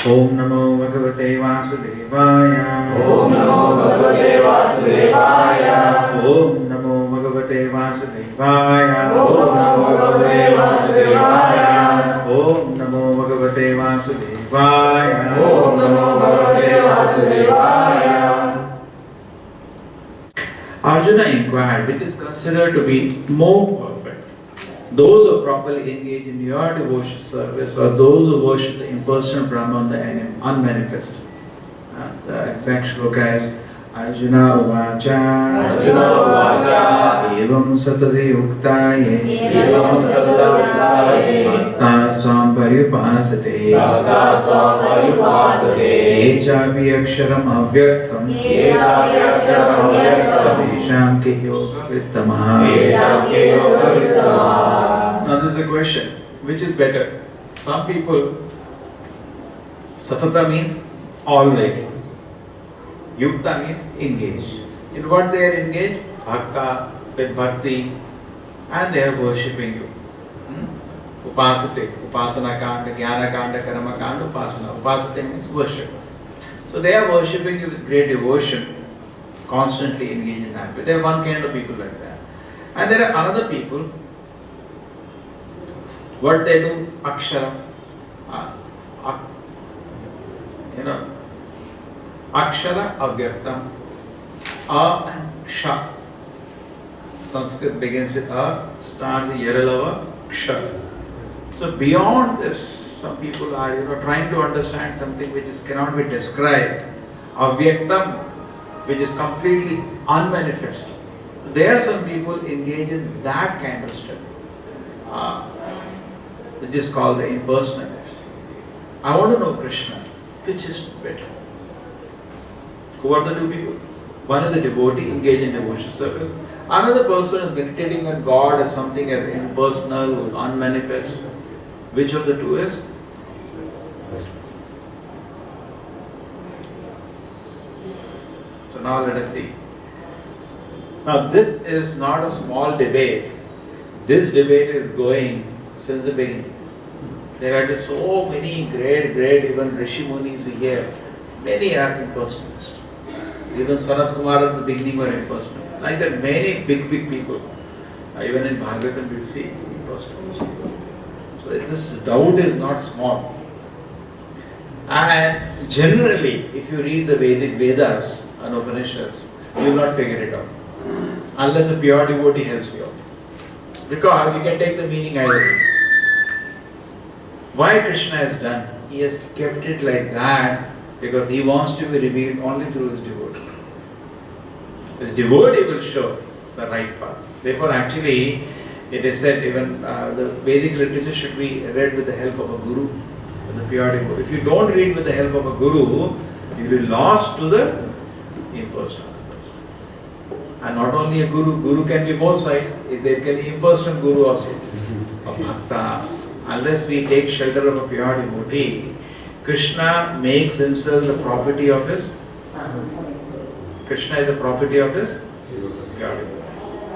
Om Namo Bhagavate Vasudevaya. Om Namo Bhagavate Vasudevaya. Om Namo Bhagavate Vasudevaya. Om Namo Bhagavate Vasudevaya. Om Namo Bhagavate Vasudevaya. Om Namo Bhagavate Vasudevaya. Arjuna inquired, which is considered to be more perfect? Those who properly engage in your devotion service, or those who worship the impersonal Brahman, the unmanifest? The exact shloka is Arjuna Uvacha. Arjuna Uvacha. Evam satade uktaye. Evam satade uktaye. Bhakta svam paripasate. Bhakta svam paripasate. Echapi aksharam avyaktam. Echapi aksharam avyaktam. Esham ke yoga vittamaha. Esham ke yoga vittamaha. Now this is a question. Which is better? Some people, satata means always. Yukta means engaged. In what they are engaged? Bhakta, with bhakti, and they are worshipping you. Upasate, upasana kanda, jnana kanda, karma kanda, upasana. Upasate means worship. So they are worshipping you with great devotion, constantly engaged in that. But there are one kind of people like that. And there are other people, what they do, akshara, akshara avyaktam, a and sha. Sanskrit begins with a, starts with yaralava, kshara. So beyond this, some people are trying to understand something which cannot be described. Avyaktam, which is completely unmanifest. There are some people engaged in that kind of study, which is called the impersonalist. I want to know Krishna, which is better? Who are the two people? One is the devotee engaged in devotion service. Another person is meditating on God as something as impersonal, unmanifest. Which of the two is? So now let us see. Now this is not a small debate. This debate is going since the beginning. There are so many great even Rishi Munis we hear. Many are impersonalists. Even Sanat Kumar at the beginning were impersonal. Like that, many big people, even in Bhagavatam we'll see impersonalists. So this doubt is not small. And generally, if you read the Vedic Vedas and Upanishads, you will not figure it out. Unless a pure devotee helps you out. Because you can take the meaning either way. Why Krishna has done? He has kept it like that because he wants to be revealed only through his devotee. His devotee will show the right path. Therefore, actually, it is said even the Vedic literature should be read with the help of a guru, with the pure devotee. If you don't read with the help of a guru, you will be lost to the impersonal person. And not only a guru can be both sides. There can be impersonal guru also. A bhakta. Unless we take shelter of a pure devotee, Krishna makes himself the property of his. Krishna is the property of his pure devotee.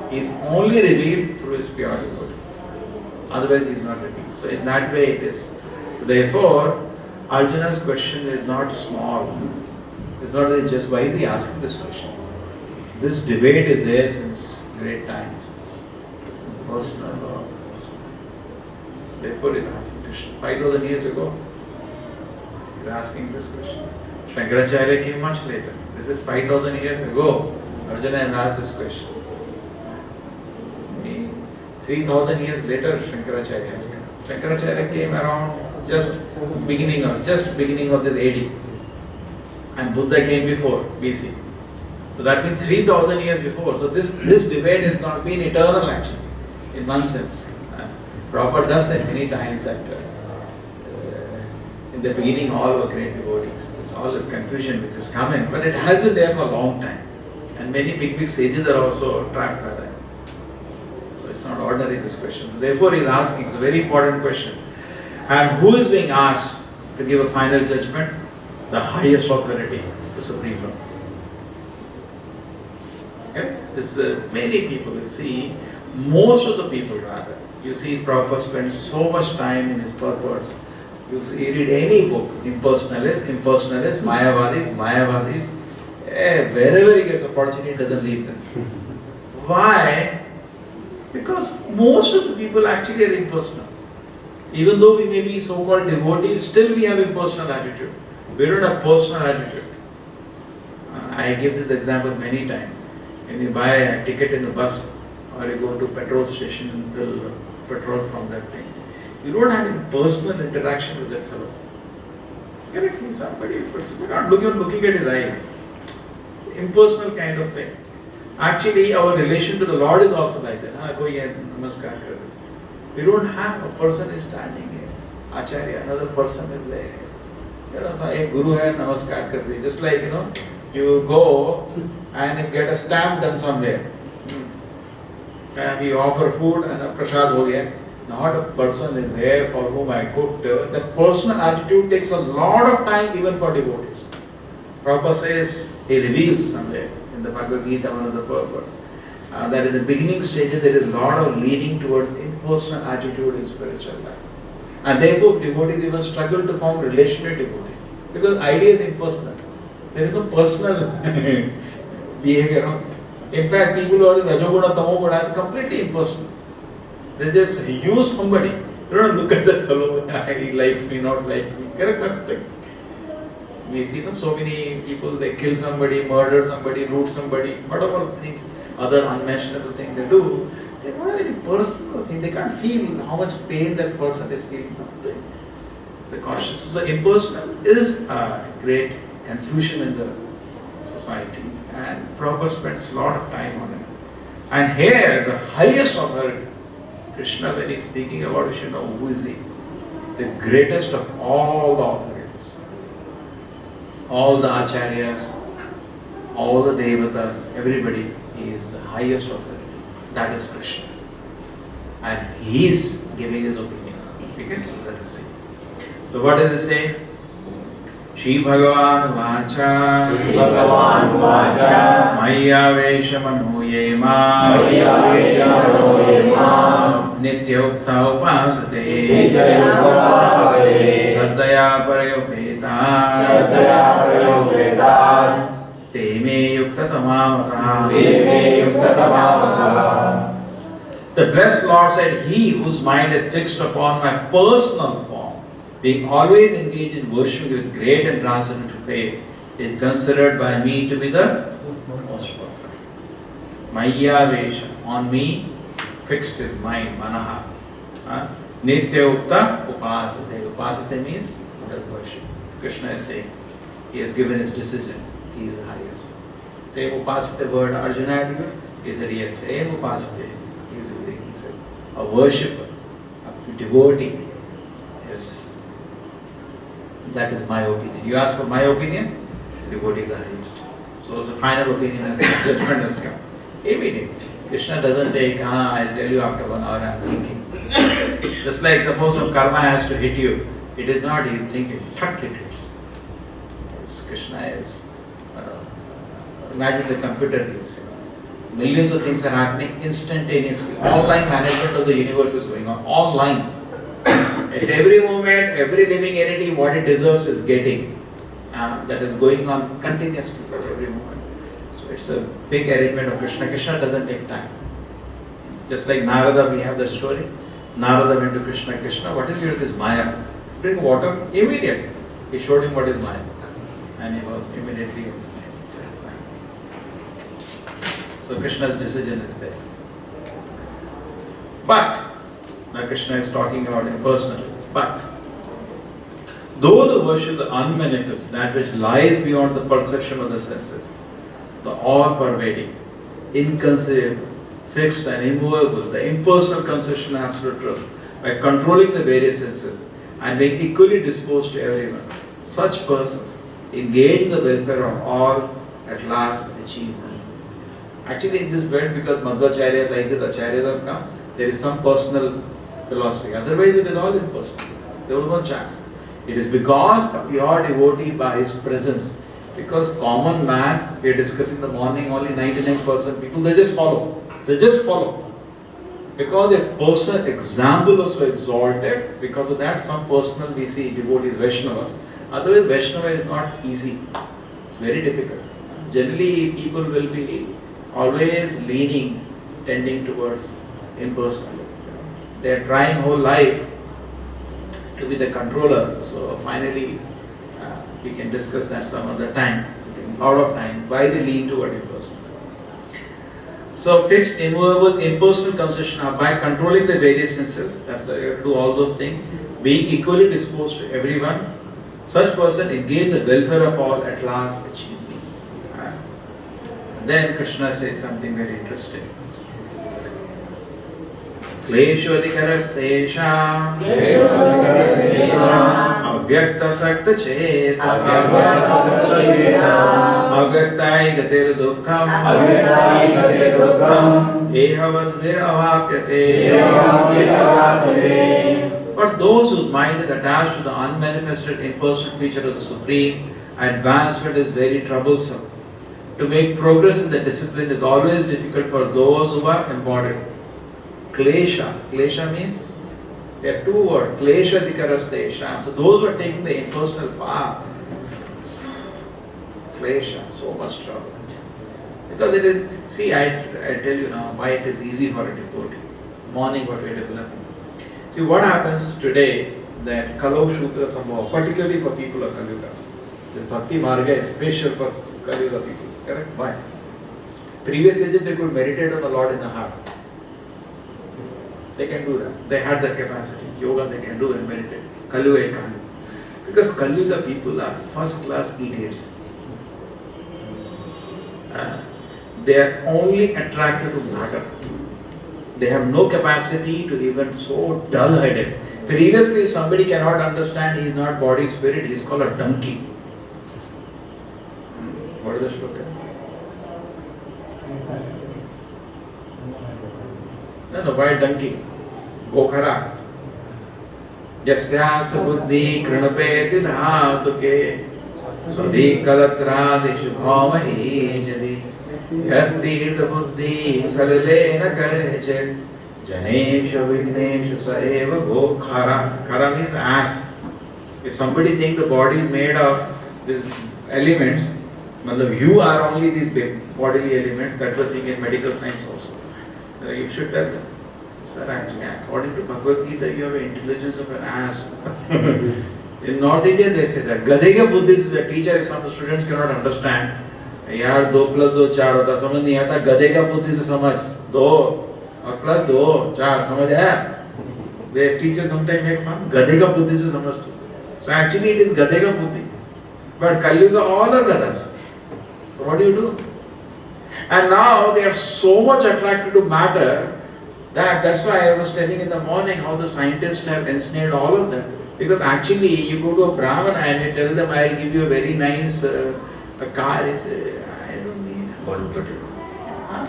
He is only revealed through his pure devotee. Otherwise, he is not revealed. So, in that way, it is. Therefore, Arjuna's question is not small. It's not that just why is he asking this question. This debate is there since great times. Personal or personal. Therefore, he's asking Krishna. 5,000 years ago, he's asking this question. Shankaracharya came much later. This is 5,000 years ago. Arjuna has asked this question. 3,000 years later, Shankaracharya has come. Shankaracharya came around just beginning of this AD. And Buddha came before, BC. So that means 3,000 years before. So this debate has not been eternal actually, in one sense. Prabhupada does say many times that in the beginning all were great devotees. There's all this confusion which is coming, but it has been there for a long time. And many big sages are also trapped by that. So it's not ordinary this question. Therefore he is asking, it's a very important question. And who is being asked to give a final judgment? The highest authority, the Supreme Lord. Okay? This many people, you see, most of the people rather, you see Prabhupada spends so much time in his purports You read any book, impersonalists, Mayavadis, wherever he gets opportunity, he doesn't leave them. Why? Because most of the people actually are impersonal. Even though we may be so-called devotees, still we have impersonal attitude. We don't have personal attitude. I give this example many times. When you buy a ticket in the bus or you go to petrol station and fill petrol from that thing, you don't have any personal interaction with that fellow. You're like somebody, you're not looking at his eyes. Impersonal kind of thing. Actually, our relation to the Lord is also like that. Go here, namaskar kar. We don't have a person is standing here. Acharya, another person is there. A guru hai, namaskar kar de. Just like, you go and you get a stamp done somewhere. And you offer food and a prasad ho gaya. Not a person is there for whom I cooked. That personal attitude takes a lot of time even for devotees. Prabhupada says, he reveals somewhere in the Bhagavad Gita, one of the purport, that in the beginning stages there is a lot of leaning towards impersonal attitude in spiritual life. And therefore devotees even struggle to form relation with devotees. Because idea is impersonal. There is no personal behavior. In fact, people who are in Rajoguna, Tamoguna are completely impersonal. They just use somebody. You don't look at that fellow, he likes me, not like me. Correct nothing. We see so many people, they kill somebody, murder somebody, loot somebody, whatever things, other unmentionable things they do. They don't have any personal thing. They can't feel how much pain that person is feeling. The consciousness. So the impersonal is a great confusion in the society, and Prabhupada spends a lot of time on it. And here, the highest authority, Krishna, when he is speaking about it, who is he? The greatest of all the authorities. All the acharyas, all the devatas, everybody is the highest authority. That is Krishna. And he is giving his opinion. Okay? So let us see. So what does it say? Shri Bhagavan Vacha Bhagavan Vacha Maya Vesha Mano Yema Maya Vesha Mano Yema Nityukta Upasate Nityukta Saddaya Parayopeta Saddaya Prayogetas Teme Yukta Tamamata Teme Yukta Tamamata. The blessed Lord said, he whose mind is fixed upon my personal form, being always engaged in worship with great and transcendental faith, is considered by me to be the most perfect. Maya Vesha, on me, fixed his mind, manaha. Nitya Ukta Upasate. Upasate means he does worship. Krishna is saying, he has given his decision, he is the highest. Same Upasate word Arjuna had given, he said yes, same Upasate. He said, a worshipper, a devotee, yes. That is my opinion. You ask for my opinion, devotee is the highest. So the final opinion is judgment has come. Immediately. Krishna doesn't take, I'll tell you after 1 hour I'm thinking. Just like suppose some karma has to hit you. It is not, he is thinking, thak it hits. Krishna is, imagine the computer use. Millions of things are happening instantaneously. Online management of the universe is going on. Online. At every moment, every living entity, what it deserves is getting. That is going on continuously for every moment. So it's a big arrangement of Krishna. Krishna doesn't take time. Just like Narada, we have the story. Narada went to Krishna. Krishna, what is your this Maya? Drink water immediately. He showed him what is Maya. And he was immediately enslaved. So Krishna's decision is there. But, now Krishna is talking about him personally. But, those who worship the unmanifest, that which lies beyond the perception of the senses, the all-pervading, inconceivable, fixed and immovable, the impersonal conception of absolute truth, by controlling the various senses and being equally disposed to everyone, such persons engage in the welfare of all, at last achieve. Actually, in this world, because Madhvacharya, like this Acharyas have come, there is some personal philosophy. Otherwise, it is all impersonal. There was no chance. It is because you are devotee by his presence. Because common man, we are discussing in the morning, only 99% people, they just follow. They just follow. Because a personal example was so exalted, because of that, some personal we see devotees, Vaishnavas. Otherwise, Vaishnava is not easy. It's very difficult. Generally, people will be always leaning, tending towards impersonal. They are trying whole life to be the controller. So finally, we can discuss that some other time. Out of time, why they lean toward impersonal. So fixed, immovable, impersonal concession are by controlling the various senses. That's why you have to do all those things. Being equally disposed to everyone, such person engage the welfare of all at last achieve. Then Krishna says something very interesting. Klesho adhikarastesham avyakta sakta chetasam avyaktai gatir dukkham ehavad viravapyate. For those whose mind is attached to the unmanifested impersonal feature of the Supreme, advancement is very troublesome. To make progress in the discipline is always difficult for those who are embodied. Klesha. Klesha means there are two words. Klesha adhikarastesham. So those who are taking the impersonal path. Klesha. So much trouble. Because it is, see, I tell you now why it is easy for a devotee. Morning what we are developing. See what happens today that Kalau Shudra Sambhava, particularly for people of Kali Yuga. The Bhakti Marga is special for Kali Yuga people. Correct? Why? Previous ages they could meditate on the Lord in the heart. They can do that. They had that capacity. Yoga they can do and meditate. Kali Yuga can't. Because Kali Yuga people are first class idiots. They are only attracted to matter. They have no capacity to even so dull-headed. Previously, if somebody cannot understand, he is not body spirit, he is called a donkey. What is the shloka? No, why donkey? Gokhara. Jasyasa buddhi kranapeti dhatuke swadhi kalatradi shubhamahi jadi yattirtha buddhi salilena karechet janesha vignesha saeva gokhara. Khara means ass. If somebody thinks the body is made of these elements, you are only the bodily element, that's the thing in medical science also. You should tell them, sir, actually, according to Bhagavad Gita, you have the intelligence of an ass. In North India, they say that. Gadhega Buddhist is a teacher, if some students cannot understand. यार 2 + 2 4 होता समझ नहीं आता गधे का बुद्धि से समझ 2 और +2 4 समझ आया the teacher sometimes make fun गधे का बुद्धि से समझ so actually it is गधे का बुद्धि but Kali Yuga all are gadhas. So what do? And now they are so much attracted to matter that's why I was telling in the morning how the scientists have ensnared all of them. Because actually you go to a Brahmana and you tell them I'll give you a very nice a car, is I don't need Gold plate. Huh?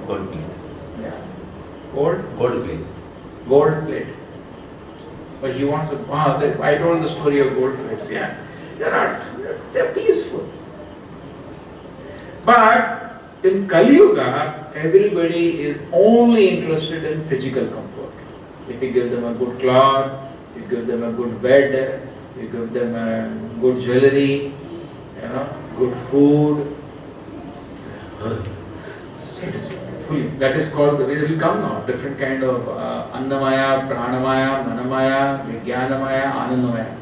Gold plate. Yeah. Gold? Gold plate. Gold plate. But he wants a I told the story of gold plates, yeah. They're peaceful. But in Kali Yuga, everybody is only interested in physical comfort. If you give them a good cloth, you give them a good bed, you give them a good jewelry, good food, satisfactory. That is called, it will come now, different kind of Annamaya, Pranamaya, Manamaya, Vijnanamaya, Anandamaya.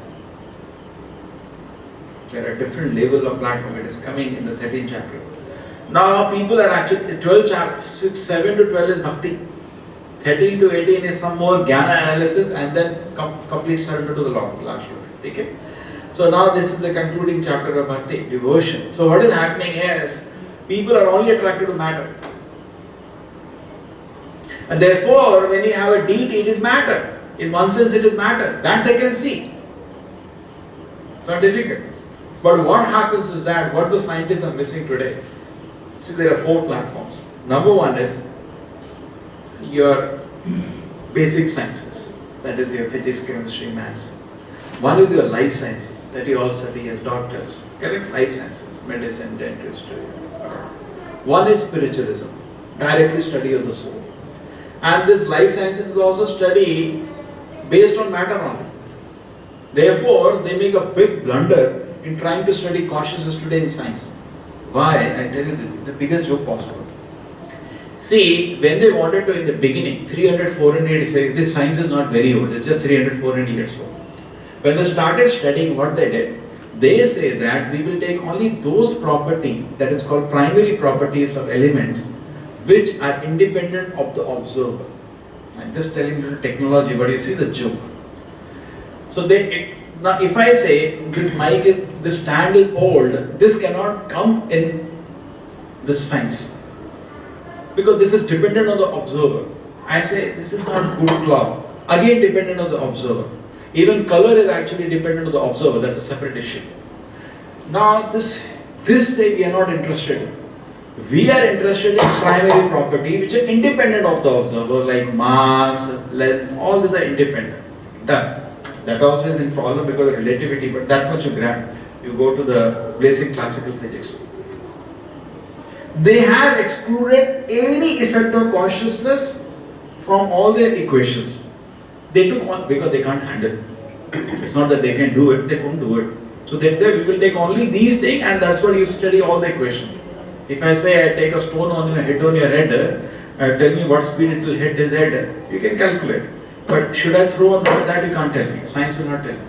There are different level of platform. It is coming in the 13th chapter. Now people are actually, 12 chapters, 6, 7 to 12 is Bhakti. 13 to 18 is some more Jnana analysis and then complete surrender to the Lord, last chapter. Okay? So now this is the concluding chapter of Bhakti, devotion. So what is happening is, people are only attracted to matter. And therefore, when you have a deity, it is matter. In one sense, it is matter. That they can see. It's not difficult. But what happens is that, what the scientists are missing today, see there are 4 platforms. Number 1 is your basic sciences. That is your physics, chemistry, maths. 1 is your life sciences. That you all study as doctors. Correct? Life sciences. Medicine, dentistry. 1 is spiritualism. Directly study of the soul. And this life sciences is also study based on matter only. Therefore, they make a big blunder in trying to study consciousness today in science. Why? I tell you the biggest joke possible. See, when they wanted to in the beginning, 300, 400 years, this science is not very old, it's just 300, 400 years old. When they started studying what they did, they say that we will take only those properties, that is called primary properties of elements, which are independent of the observer. I'm just telling you the technology, but you see the joke. So now if I say this stand is old, this cannot come in this science. Because this is dependent on the observer. I say this is not good cloth. Again dependent on the observer. Even color is actually dependent on the observer. That's a separate issue. Now this say we are not interested in. We are interested in primary property which are independent of the observer, like mass, length, all these are independent. Done. That also is in problem because of relativity, but that much you grab. You go to the basic classical physics. They have excluded any effect of consciousness from all their equations. They took one because they can't handle it. It's not that they can do it, they couldn't do it. So they say we will take only these things and that's what you study all the equations. If I say I take a stone on your head on your head, tell me what speed it will hit his head, you can calculate. But should I throw on that, you can't tell me. Science will not tell you.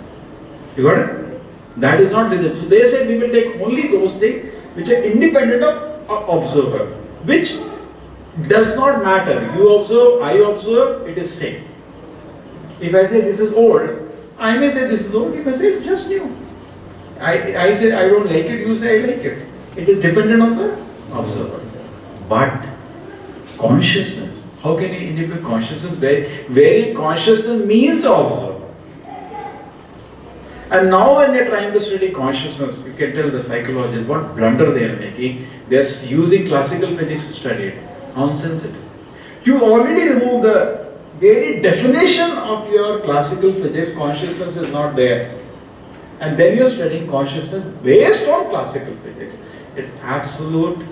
You got it? That is not with it. So they say we will take only those things which are independent of observer, which does not matter. You observe, I observe, it is same. If I say this is old, I may say this is old, you may say it's just new. I say I don't like it, you say I like it. It is dependent on the observer. But consciousness, how can you indicate consciousness? Very consciousness means the observer. And now when they are trying to study consciousness, you can tell the psychologists what blunder they are making. They are using classical physics to study it. Nonsense it is. You already remove the very definition of your classical physics, consciousness is not there. And then you are studying consciousness based on classical physics. It's absolute,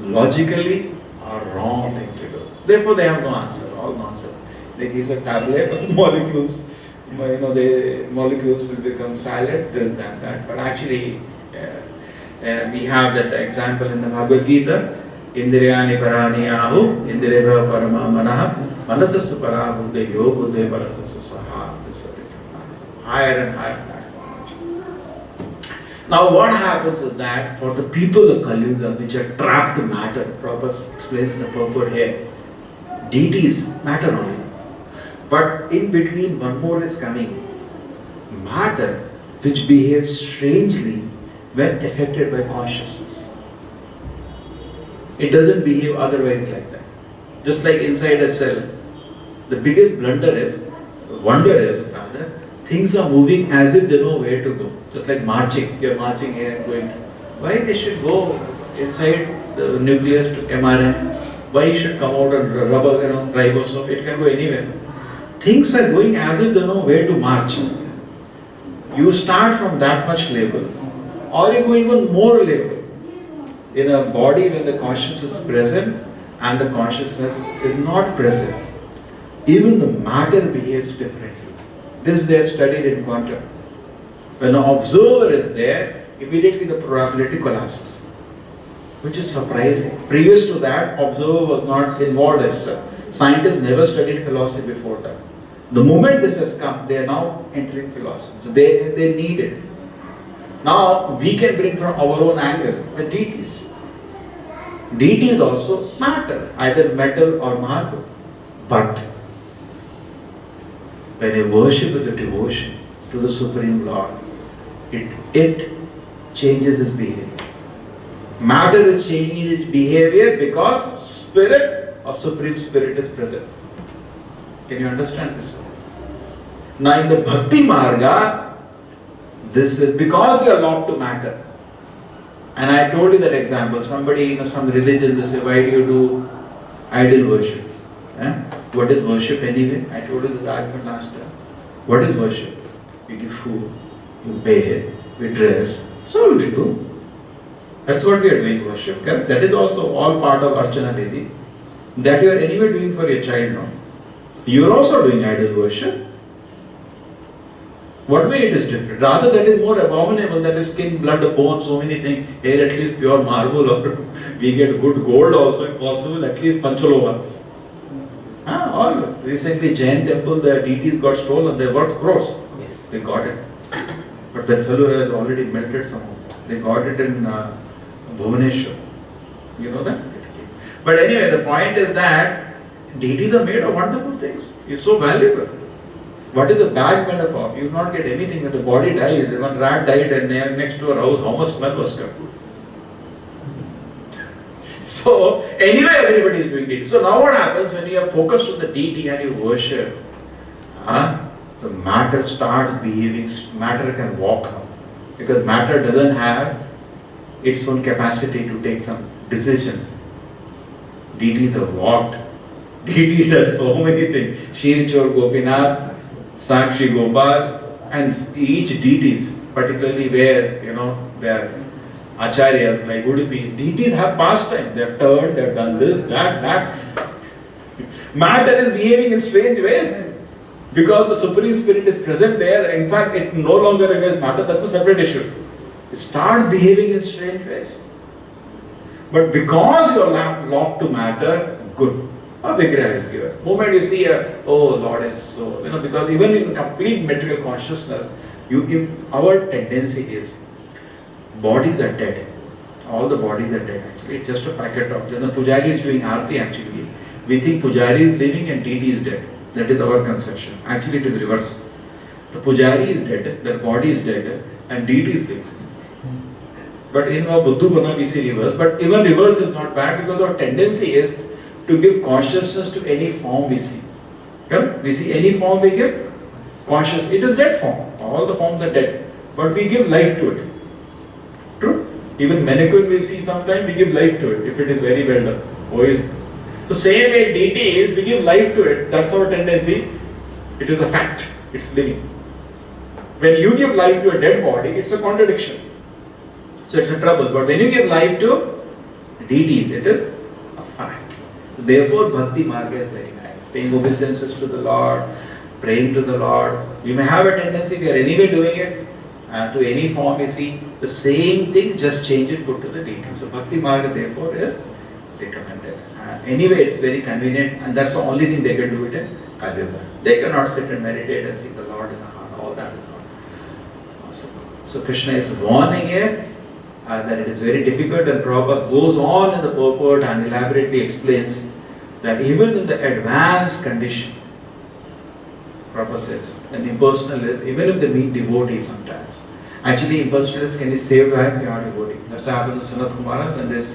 logically, a wrong thing to do. Therefore, they have no answer, all nonsense. They give a tablet of molecules, the molecules will become silent, this, that. But actually, we have that example in the Bhagavad Gita. Indriyani parani ahu, indriyabha parama manaha, manasasu parabuddhe yoguddhe parasasu saha. Higher and higher. Now what happens is that for the people of Kali Yuga which are trapped to matter, Prabhupada explains the purport here, deities matter only. But in between one more is coming, matter which behaves strangely when affected by consciousness. It doesn't behave otherwise like that. Just like inside a cell, the biggest wonder is rather, things are moving as if they know where to go. Just like marching, you're marching here and going. Why they should go inside the nucleus to mRNA? Why it should come out and rub around ribosome? It can go anywhere. Things are going as if they know where to march. You start from that much level, or you go even more level. In a body when the consciousness is present and the consciousness is not present, even the matter behaves differently. This they have studied in quantum. When an observer is there, immediately the probability collapses, which is surprising. Previous to that, observer was not involved as such. Scientists never studied philosophy before that. The moment this has come, they are now entering philosophy. So they need it. Now we can bring from our own angle the deities. Deities also matter, either metal or marble. But when you worship with the devotion to the Supreme Lord, it changes its behavior. Matter is changing its behavior because spirit or Supreme Spirit is present. Can you understand this one? Now in the Bhakti Marga, this is because we are locked to matter. And I told you that example. Somebody, some religions, they say, why do you do idol worship? What is worship anyway? I told you the argument last time. What is worship? You give food, you bathe, we dress. So all we do. That's what we are doing, worship. That is also all part of Archana Devi. That you are anyway doing for your child now. You are also doing idol worship. What way it is different? Rather, that is more abominable, that is skin, blood, bone, so many things. Here at least pure marble, or we get good gold also if possible, at least Panchalova. All recently Jain temple, the deities got stolen, they worth crores. Yes. They got it. But that fellow has already melted some of them. They got it in Bhubaneswar. You know that? But anyway, the point is that deities are made of wonderful things. It's so valuable. What is the bag made of? You will not get anything when the body dies. One rat died and next to a house, how much smell was coming? So, anyway, everybody is doing deity. So now what happens when you are focused on the deity and you worship? The matter starts behaving, matter can walk now. Because matter doesn't have its own capacity to take some decisions. Deities have walked. Deity does so many things. Shirichor Gopinath, Sakshi Gopal, and each deities, particularly where, they are acharyas like Udupi, deities have pastime. They have turned, they have done this, that. Matter is behaving in strange ways. Because the Supreme Spirit is present there, in fact, it no longer remains matter, that's a separate issue. It starts behaving in strange ways. But because you are locked to matter, good. A vigraha is given. Moment you see Lord is so, because even in complete material consciousness, our tendency is, bodies are dead. All the bodies are dead actually. It's just a packet of, the Pujari is doing Aarti actually. We think Pujari is living and deity is dead. That is our conception. Actually it is reverse. The Pujari is dead, their body is dead, and deity is living. But in our Buddhu Bana we see reverse. But even reverse is not bad because our tendency is to give consciousness to any form we see. We see any form we give conscious. It is dead form. All the forms are dead. But we give life to it. True? Even mannequin we see sometimes, we give life to it if it is very well done. Always. So same way deity is, we give life to it. That's our tendency. It is a fact. It's living. When you give life to a dead body, it's a contradiction. So it's a trouble. But when you give life to deities, it is a fact. So therefore, bhakti marga is very nice. Paying obeisances to the Lord, praying to the Lord. We may have a tendency, we are anyway doing it, to any form you see, the same thing, just change it, put to the deity. So bhakti marga therefore is recommended. Anyway, it's very convenient, and that's the only thing they can do it in Kali Yuga. They cannot sit and meditate and see the Lord in the heart. All that is not possible. So Krishna is warning here that it is very difficult, and Prabhupada goes on in the purport and elaborately explains that even in the advanced condition, Prabhupada says, an impersonalist, even if they meet devotees sometimes, actually impersonalists can be saved by pure devotee. That's what happened to Sanat Kumara, and this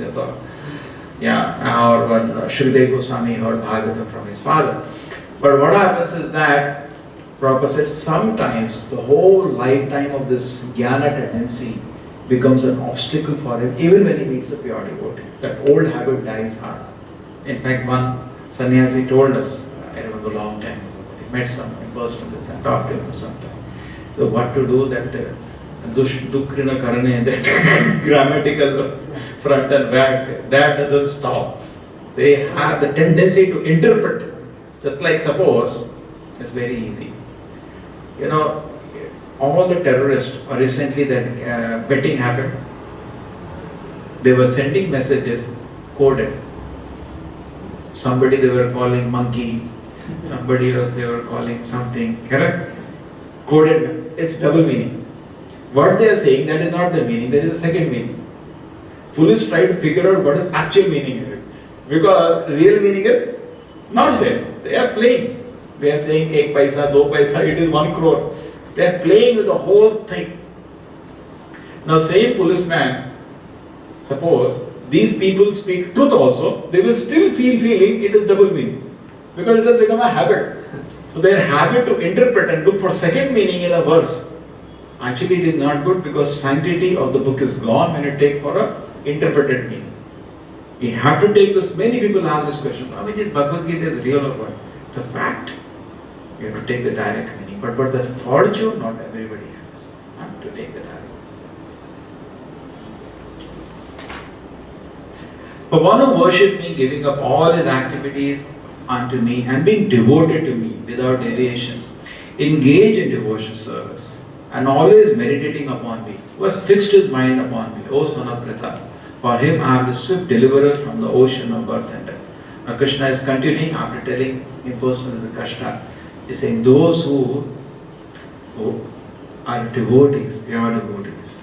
or when Shridev Goswami heard Bhagavatam from his father. But what happens is that Prabhupada says sometimes the whole lifetime of this jnana tendency becomes an obstacle for him, even when he meets a pure devotee. That old habit dies hard. In fact, one sannyasi told us, I remember a long time ago, he met some impersonalist and talked to him for some time. So what to do that Dukrina Karane, that grammatical front and back, that doesn't stop. They have the tendency to interpret. Just like suppose, it's very easy. All the terrorists, or recently that betting happened, they were sending messages coded. Somebody they were calling monkey, somebody else they were calling something, correct? Coded, it's double meaning. What they are saying, that is not the meaning, there is a second meaning. Police try to figure out what is actual meaning of it. Because real meaning is not there. They are playing. They are saying 1 paisa, 2 paisa, it is 1 crore. They are playing with the whole thing. Now same policeman, suppose these people speak truth also, they will still feeling it is double meaning. Because it has become a habit. So their habit to interpret and look for second meaning in a verse, actually it is not good, because sanctity of the book is gone when you take for a interpreted meaning. You have to take this. Many people ask this question, which is Bhagavad Gita is real or what? It's a fact. You have to take the direct meaning. But the fortune, not everybody has. You have to take the direct. But one who worshipped me, giving up all his activities, unto me and being devoted to me without deviation, engaged in devotion service, and always meditating upon me, who has fixed his mind upon me, O son of Pritha. For him I am the swift deliverer from the ocean of birth and death. Now Krishna is continuing after telling impersonal the Kashta. He is saying those who are devotees, pure devotees,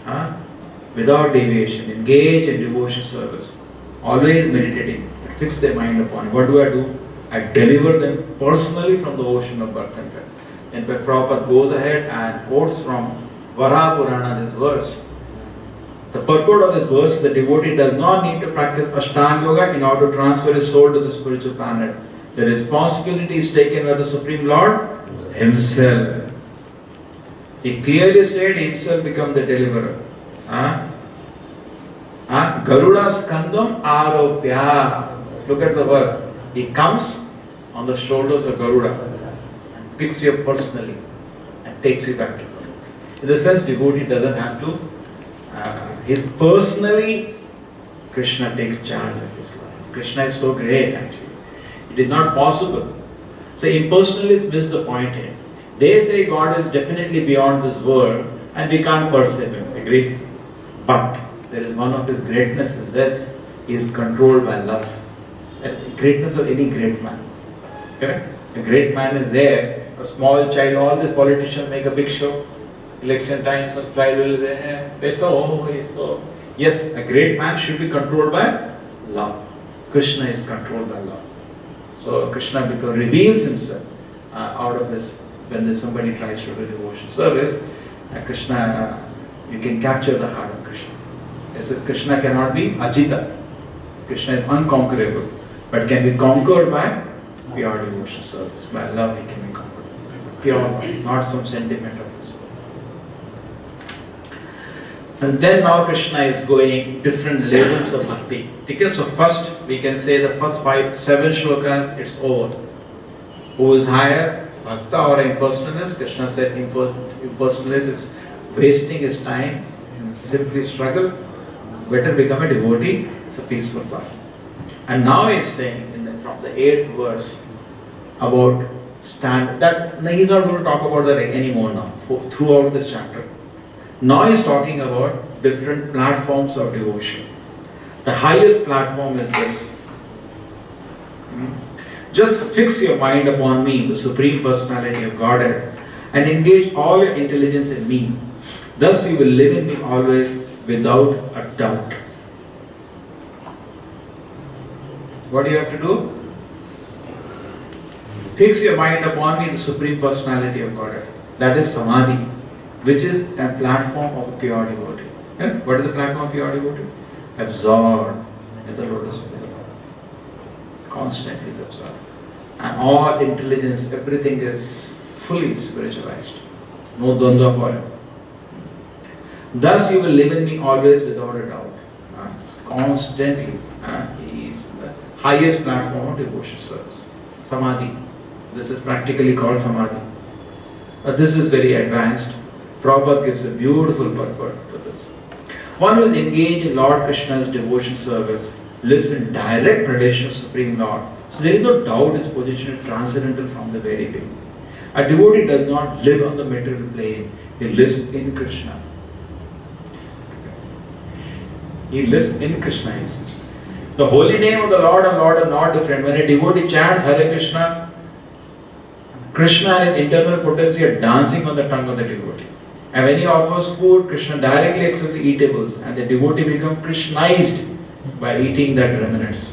without deviation, engage in devotion service, always meditating, fix their mind upon it. What do? I deliver them personally from the ocean of birth and death. In fact, Prabhupada goes ahead and quotes from Varaha Purana this verse. The purport of this verse is the devotee does not need to practice Ashtanga Yoga in order to transfer his soul to the spiritual planet. The responsibility is taken by the Supreme Lord Himself. He clearly stated Himself becomes the deliverer. Garuda Skandam Aropya. Look at the verse. He comes on the shoulders of Garuda and picks you up personally and takes you back to God. In the sense, devotee doesn't have to. He's personally, Krishna takes charge of his life. Krishna is so great actually. It is not possible. So impersonalists miss the point here. They say God is definitely beyond this world and we can't perceive Him. Agree? But there is one of His greatness is this. He is controlled by love. The greatness of any great man. Correct? A great man is there. A small child, all these politicians make a big show. Election times, some flywheel there. They say, oh, he's so. Yes, a great man should be controlled by love. Krishna is controlled by love. So Krishna reveals Himself out of this. When somebody tries to do devotion service, Krishna, you can capture the heart of Krishna. It says Krishna cannot be ajita. Krishna is unconquerable, but can be conquered by pure devotion service. By love, He can be conquered. Pure love, not some sentiment of this world. And then now Krishna is going different levels of bhakti. Okay, so first we can say the first 7 shlokas, it's over. Who is higher? Bhakta or impersonalist? Krishna said impersonalist is wasting his time and simply struggle. Better become a devotee. It's a peaceful life. And now he's saying from the 8th verse about that he's not going to talk about that anymore now throughout this chapter. Now he's talking about different platforms of devotion. The highest platform is this. Just fix your mind upon me, the Supreme Personality of Godhead, and engage all your intelligence in me. Thus you will live in me always without a doubt. What do you have to do? Fix your mind upon me, the Supreme Personality of Godhead. That is Samadhi, which is a platform of a pure devotee. Yeah? What is the platform of pure devotee? Absorbed in the lotus feet of the Lord. Constantly is absorbed. And all intelligence, everything is fully spiritualized. No dvandva for him. Thus you will live in me always without a doubt. Constantly. He is the highest platform of devotion service. Samadhi. This is practically called Samadhi. But this is very advanced. Prabhupada gives a beautiful purport to this. One will engage in Lord Krishna's devotion service, lives in direct relation to Supreme Lord. So there is no doubt his position is transcendental from the very beginning. A devotee does not live on the material plane. He lives in Krishna. He lives in Krishna. The holy name of the Lord and Lord are not different. When a devotee chants Hare Krishna, Krishna and his internal potency are dancing on the tongue of the devotee. And when he offers food, Krishna directly accepts the eatables and the devotee becomes Krishnized by eating that remnants.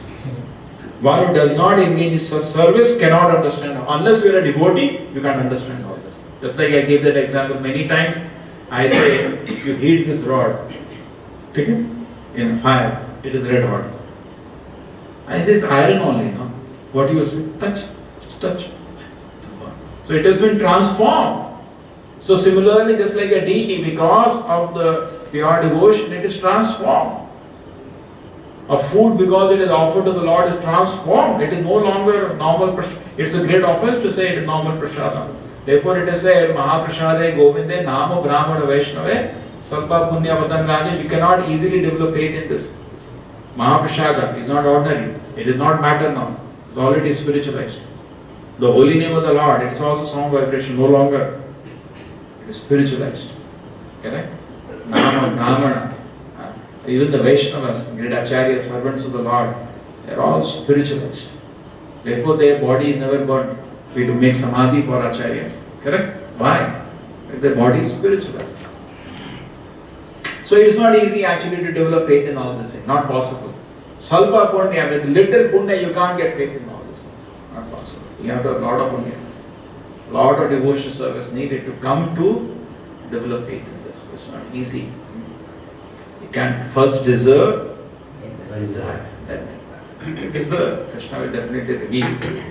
One who does not engage in such service cannot understand. Unless you are a devotee, you can't understand all this. Just like I gave that example many times, I say, if you heat this rod, take it in fire, it is red hot. I say it's iron only, no? What do you say? Touch, just touch. So it has been transformed. So similarly, just like a deity, because of the pure devotion, it is transformed. A food, because it is offered to the Lord, is transformed. It is no longer normal. It's a great offense to say it is normal prasada. Therefore, it is said, Mahaprasade Govinde Namo Brahmana Vaishnave Salpa Punya Vatangaji. We cannot easily develop faith in this. Mahaprasada is not ordinary. It is not matter now. It's already spiritualized. The holy name of the Lord, it's also sound vibration, no longer. It is spiritualized. Correct? Nama, Brahmana, even the Vaishnavas, great acharyas, servants of the Lord, they are all spiritualized. Therefore their body is never burnt. We do make samadhi for acharyas. Correct? Why? Their body is spiritualized. So it is not easy actually to develop faith in all this thing. Not possible. Salpa punya, with little punya you can't get faith in all this. Not possible. You have to have a lot of punya. A lot of devotion service needed to come to develop faith in this. It's not easy. You can first deserve, then deserve. Krishna will definitely reveal.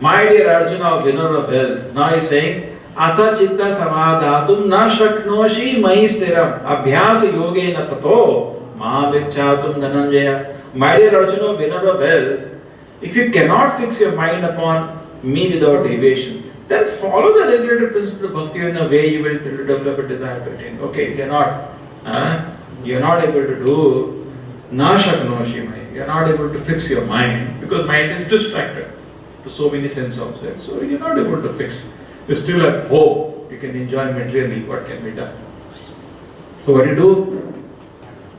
My dear Arjuna, winner of wealth, now he is saying, Atha chitta samadhatum na shaknoshi mai stiram abhyasa yogena tato ma vichyatum dhananjaya. My dear Arjuna, winner of wealth, if you cannot fix your mind upon me without deviation, then follow the regulated principle of bhakti in a way you will develop a desire to attain. Okay, if you are not able to do na shaknoshi mai, you are not able to fix your mind because mind is distracted to so many sense objects. So you are not able to fix. You still have hope. You can enjoy materially what can be done. So what do you do?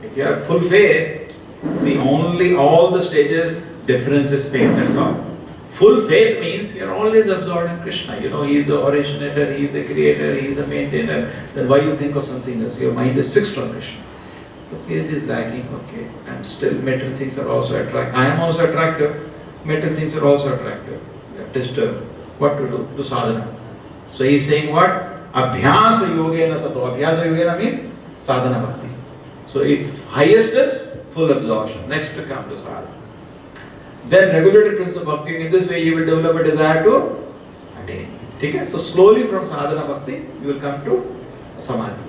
If you have full faith, see only all the stages, difference is faith, that's all. Full faith means you are always absorbed in Krishna. You know, He is the originator, He is the creator, He is the maintainer. Then why you think of something else? Your mind is fixed on Krishna. So faith is lacking, okay. And still material things are also attractive. I am also attractive. Material things are also attractive. You are disturbed. What to do? Do sadhana. So he is saying what? Abhyasa yogena tato. Abhyasa yogena means sadhana bhakti. So if highest is full absorption. Next to come to sadhana. Then regulated principle of bhakti. In this way you will develop a desire to attain. Okay? So slowly from sadhana bhakti you will come to samadhi.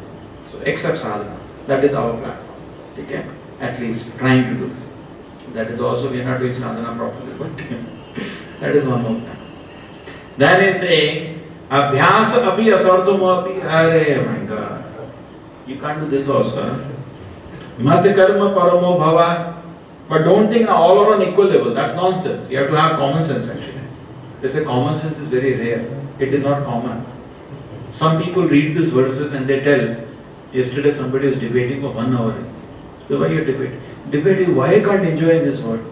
So accept sadhana. That is our platform. Okay? At least trying to do. That is also we are not doing sadhana properly. But that is one more time. Then he is saying Abhyasa api asartamo api. Arey my God. You can't do this also. Mate karma paramo bhava. But don't think now all are on equal level. That's nonsense. You have to have common sense actually. They say common sense is very rare. It is not common. Some people read these verses and they tell, yesterday somebody was debating for 1 hour. So why you debate? Debating, why I can't enjoy in this world?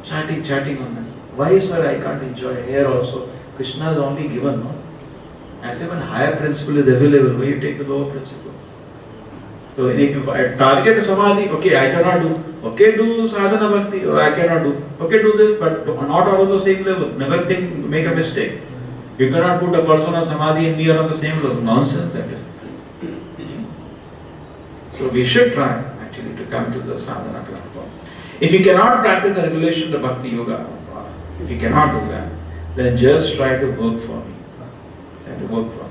Chatting on that. Why sir I can't enjoy here also? Krishna is only given, no? I say when higher principle is available, why you take the lower principle? So if I target samadhi, okay, I cannot do. Okay, do sadhana bhakti, or I cannot do. Okay, do this, but not all of the same level. Never think, make a mistake. You cannot put a person on samadhi and me are on the same level. Nonsense that is. So we should try actually to come to the sadhana platform. If you cannot practice the regulation of the bhakti yoga, if you cannot do that, then just try to work for me. Try to work for me.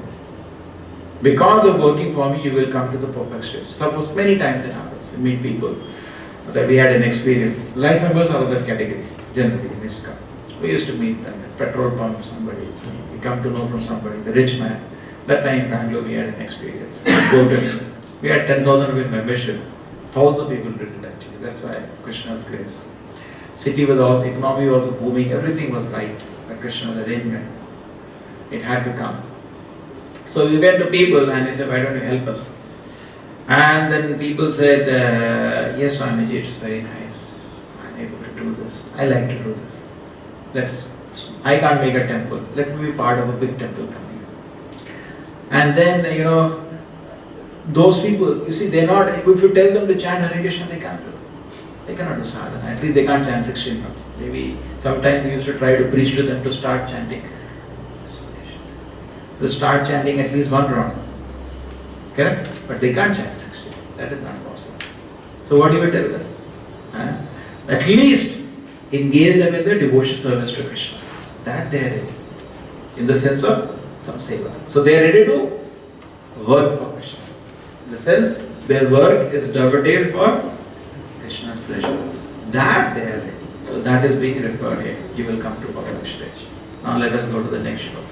Because of working for me, you will come to the perfect stage. Suppose many times it happens. You meet people that we had an experience. Life members are of that category, generally in this car. We used to meet them at petrol pump, somebody. We come to know from somebody, the rich man. That time in Bangalore we had an experience. We had 10,000 with membership. Thousands of people did it actually. That's why Krishna's grace. City was also, economy was booming, everything was right. The Krishna's arrangement. It had to come. So we went to people and he said, why don't you help us? And then people said, yes Swamiji, it's very nice. I'm able to do this. I like to do this. I can't make a temple. Let me be part of a big temple company. And then, those people, you see, they're not, if you tell them to chant Hare Krishna, they can't do it. They cannot do sadhana. At least they can't chant 16 rounds. Maybe sometimes we used to try to preach to them to start chanting. To start chanting at least 1 round. Correct? But they can't chant 16. That is not possible. So what do you tell them? At least engage them in the devotion service to Krishna. That they are ready. In the sense of some seva. So they are ready to work for Krishna. In the sense, their work is devoted for Krishna's pleasure. That they are ready. So that is being required here. You will come to perfect stage. Now let us go to the next shloka.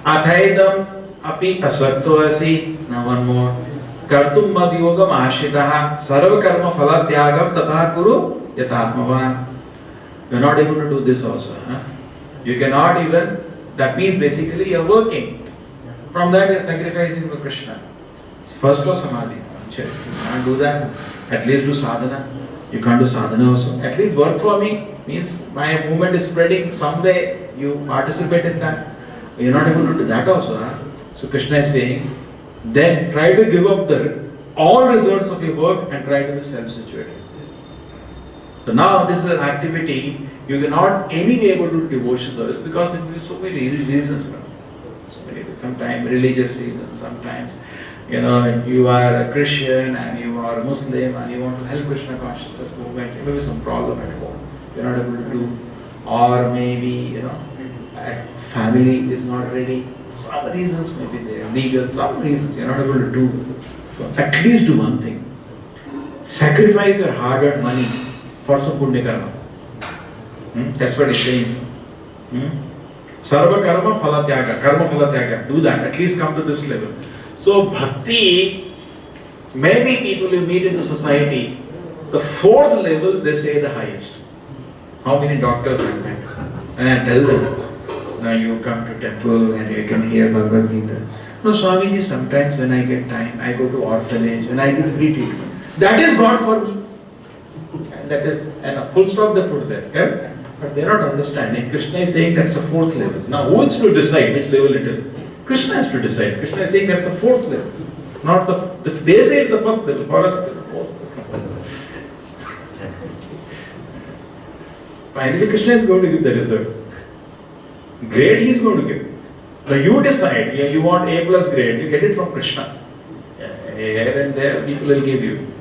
Athaidam api asakto asi. Now one more. Kartum mad yogam ashitaha sarva karma phala tyagam tatha kuru Yatatmavan. You are not able to do this also. Huh? You cannot even, that means basically you are working. From that you are sacrificing for Krishna. First was Samadhi. You can't do that. At least do sadhana. You can't do sadhana also. At least work for me. Means my movement is spreading. Someday you participate in that. You are not able to do that also. Huh? So Krishna is saying, then try to give up all results of your work and try to be self-situated. So now this is an activity you cannot anyway able to do devotion service because it will be so many reasons. Sometimes religious reasons, sometimes you are a Christian and you are a Muslim and you want to help Krishna consciousness movement. Maybe some problem at home you're not able to do, or maybe family is not ready. Some reasons may be there, legal, some reasons you're not able to do. So at least do one thing. Sacrifice your hard-earned money for some punya karma. That's what it says. Sarva karma phala tyaga, karma phala tyaga. Do that. At least come to this level. So bhakti, many people you meet in the society, the fourth level they say the highest. How many doctors I met? And I tell them, now you come to temple and you can hear Bhagavad Gita. No, Swamiji, sometimes when I get time, I go to orphanage and I give free treatment. That is God for me. And that is, and a full stop they put there. Okay? But they are not understanding. Krishna is saying that's the fourth level. Now who is to decide which level it is? Krishna has to decide. Krishna is saying that's the fourth level. Not they say it's the first level. For us it is the fourth level. Finally Krishna is going to give the result. Grade he is going to give. So you decide, you want A plus grade, you get it from Krishna. Here and there people will give you.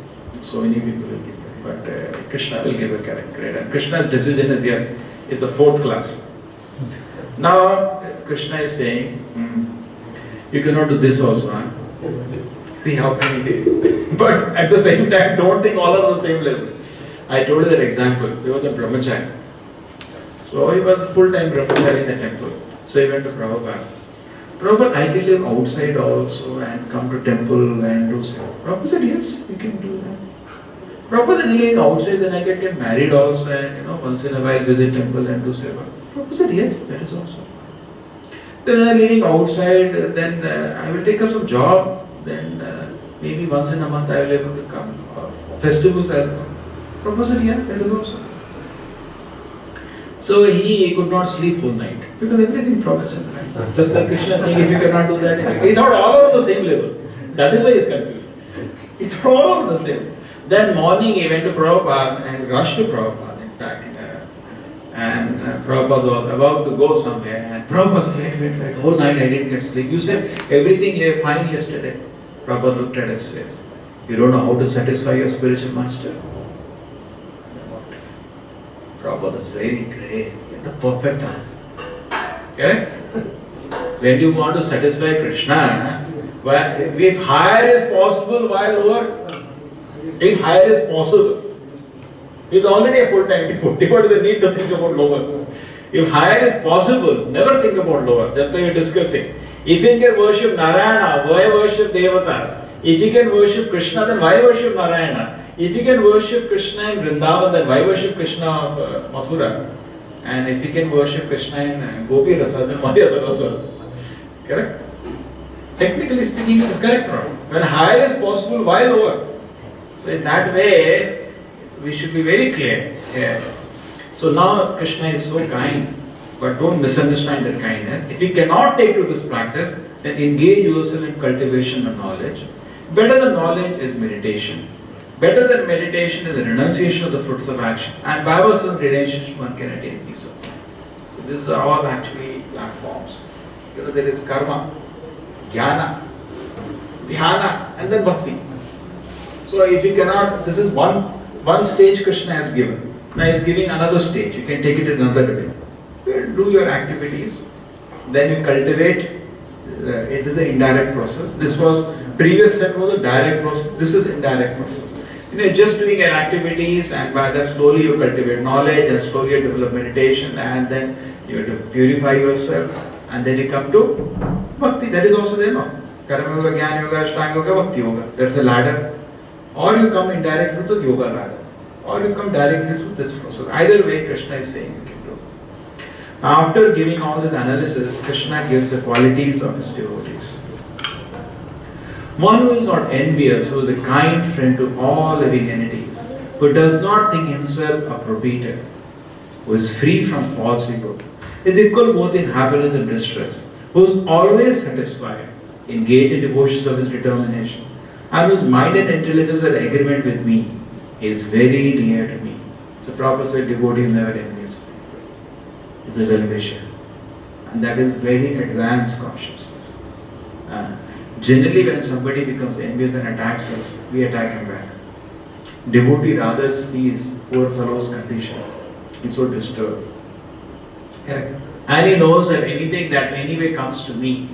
So many people will give you. But Krishna will give a correct grade. And Krishna's decision is yes, it's the fourth class. Now Krishna is saying, you cannot do this also. Huh? See how can he do? But at the same time, don't think all are the same level. I told you that example. There was a brahmachari. So he was a full-time brahmachari in the temple. So he went to Prabhupada. Prabhupada, I can live outside also and come to temple and do so. Prabhupada said, yes, you can do that. Prabhupada, living outside, then I can get married also and once in a while visit temple and do seva. Prabhupada said, yes, that is also. Then when I am living outside, then I will take up some job, then maybe once in a month I will be able to come. Festivals I will come. Prabhupada said, yeah, that is also. So he could not sleep all night because everything progresses in life. Just like Krishna saying, if you cannot do that, he thought all are on the same level. That is why he is confused. He thought all on the same. Then morning he went to Prabhupada and rushed to Prabhupada, in fact. And Prabhupada was about to go somewhere. And Prabhupada said, wait. Whole night I didn't get sleep. You said everything you fine yesterday. Prabhupada looked at his face. You don't know how to satisfy your spiritual master? Prabhupada is very great. The perfect answer. Okay? When you want to satisfy Krishna, if higher is possible, why lower? If higher is possible, he is already a full-time devotee. What is the need to think about lower? If higher is possible, never think about lower. Just like we are discussing. If you can worship Narayana, why worship Devatas? If you can worship Krishna, then why worship Narayana? If you can worship Krishna in Vrindavan, then why worship Krishna of Mathura? And if you can worship Krishna in Gopi Rasa, then why other Rasa? Correct? Technically speaking, it is correct. When higher is possible, why lower? So in that way, we should be very clear here. So now Krishna is so kind, but don't misunderstand that kindness. If you cannot take to this practice, then engage yourself in cultivation of knowledge. Better than knowledge is meditation. Better than meditation is the renunciation of the fruits of action. And by ourselves renunciation one can attain peace of mind. So these are all actually platforms. There is karma, jnana, dhyana, and then bhakti. So if you cannot, this is one stage Krishna has given. Now he is giving another stage. You can take it another way. Do your activities, then you cultivate. It is an indirect process. This was previous step was a direct process. This is indirect process. Just doing your activities, and by that slowly you cultivate knowledge, and slowly you develop meditation, and then you have to purify yourself, and then you come to bhakti. That is also there, no? Karma yoga, jnana yoga, ashtanga yoga, bhakti yoga. That's a ladder. Or you come indirectly to the yoga ladder. or you come directly through this process. Either way, Krishna is saying you can do. After giving all this analysis, Krishna gives the qualities of his devotees. One who is not envious, who is a kind friend to all living entities, who does not think himself a proprietor, who is free from false ego, is equal both in happiness and distress, who is always satisfied, engaged in devotions of his determination, and whose mind and intelligence are in agreement with me, is very dear to me. So Prabhupada said, devotee is never envious. It's a well-wisher. And that is very advanced consciousness. Generally, when somebody becomes envious and attacks us, we attack him back. Devotee rather sees poor fellow's condition. He's so disturbed. Correct? And he knows that anything that anyway comes to me,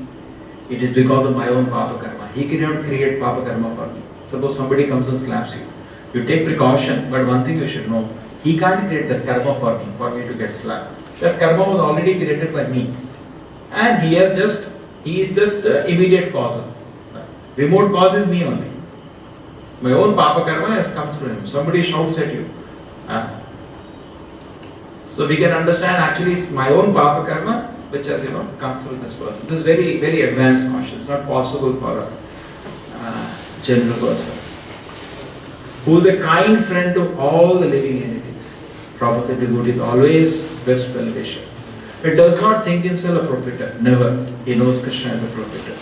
it is because of my own papa karma. He cannot create papa karma for me. Suppose somebody comes and slaps you. You take precaution, but one thing you should know, he can't create that karma for me to get slapped. That karma was already created by me. And he is just immediate cause. Remote cause is me only. My own papa karma has come through him. Somebody shouts at you. So we can understand actually it's my own papa karma which has come through this person. This is very, very advanced consciousness. It's not possible for a general person. Who is a kind friend to all the living entities. Prabhupada said devotee is always best well-wisher. It does not think himself a proprietor. Never. He knows Krishna as a proprietor.